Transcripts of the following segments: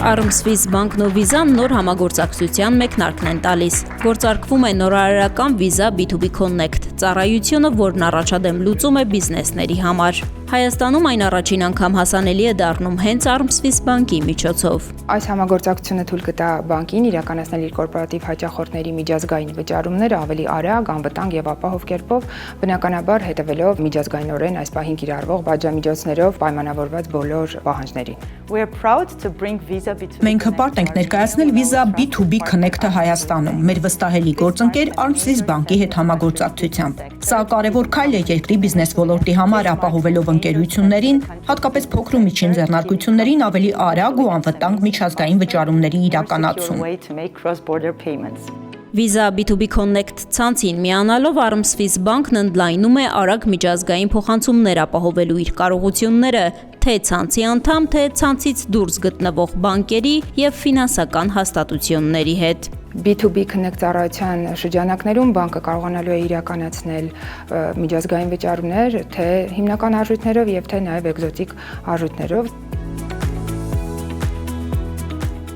Armswiss Bank-ն ու Visa-ն նոր համագործակցության մեկնարկն են տալիս։ Գործարկվում է նորարարական Visa B2B Connect ծառայությունը, որն առաջադեմ լուծում է բիզնեսների համար։ Հայաստանում այն առաջին անգամ հասանելի է դառնում հենց Armswiss Bank-ի միջոցով։ Այս համագործակցությունը թույլ կտա բանկին իրականացնել իր կորպորատիվ հաճախորդների միջազգային վճարումները ավելի արագ, անվտանգ եւ ապահով կերպով, բնականաբար հետևելով միջազգայինորեն այս պահին կիրառվող բաժամիջոցներով պայմանավորված բոլոր պահանջներին։ Մենք հպարտ ենք ներկայացնել Visa B2B Connect-ը Հայաստանում, մեր վստահելի գործընկեր Armswiss Bank-ի հետ համագործակցությամբ։ Սա կարևոր քայլ է երկրի բիզնես ոլորտի համար, ապահովելով ընկերություններին, հատկապես փոքր ու միջին ձեռնարկություններին ավելի արագ ու անվտանգ միջազգային վճարումների իրականացում։ Visa B2B Connect ցանցին միանալով Armswiss Bank-ն ընդլայնում է արագ միջազգային փոխանցումներ ապահովելու իր կարողությունները թե ցանցի անդամ, թե ցանցից դուրս գտնվող բանկերի եւ ֆինանսական հաստատությունների հետ։ B2B Connect ծառայության շրջանակներում բանկը կարողանալու է իրականացնել միջազգային վճարումներ թե հիմնական արժույթներով եւ թե նաեւ էկզոտիկ արժույթներով։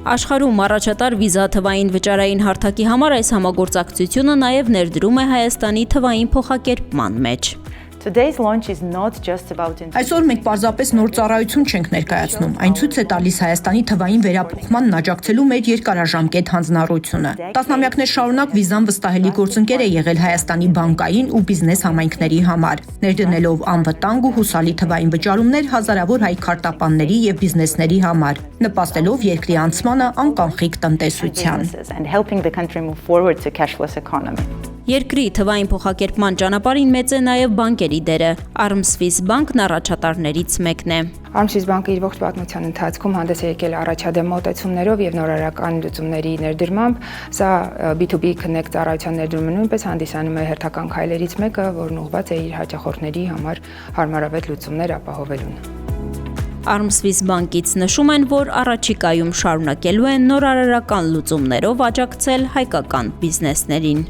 Աշխարհում առաջատար Visa թվային վճարային հարթակի համար այս համագործակցությունը նաև ներդրում է Հայաստանի թվային փոխակերպման մեջ։ Այսօր մենք պարզապես նոր ծառայություն չենք ներկայացնում, այն ցույց է տալիս Հայաստանի թվային վերափոխմանն աջակցելու մեր երկարաժամկետ հանձնառությունը։ Տասնամյակներ շարունակ Visa-ն վստահելի գործընկեր է եղել Հայաստանի բանկային ու բիզնես համայնքների համար, ներդնելով անվտանգ ու հուսալի թվային վճարումներ հազարավոր հայ քարտապանների եւ բիզնեսների համար, նպաստելով երկրի անցմանը անկախնիկ տնտեսության։ Երկրի թվային փոխակերպման ճանապարհին մեծ է նաև բանկերի դերը։ Armswiss Bank-ն առաջատարներից մեկն է։ Armswiss Bank-ը իր ողջ պատմության ընթացքում հանդես է եկել առաջադեմ մոտեցումներով եւ նորարարական լուծումների ներդրմամբ։ Սա B2B Connect ծառայության ներդրումը նույնպես հանդիսանում է հերթական քայլերից մեկը, որն ուղղված է իր հաճախորդների համար հարմարավետ լուծումներ ապահովելուն։ Armswiss Bank-ից նշում են, որ առաջիկայում շարունակելու են նորարարական լուծումներով աջակցել հայկական բիզնեսներին։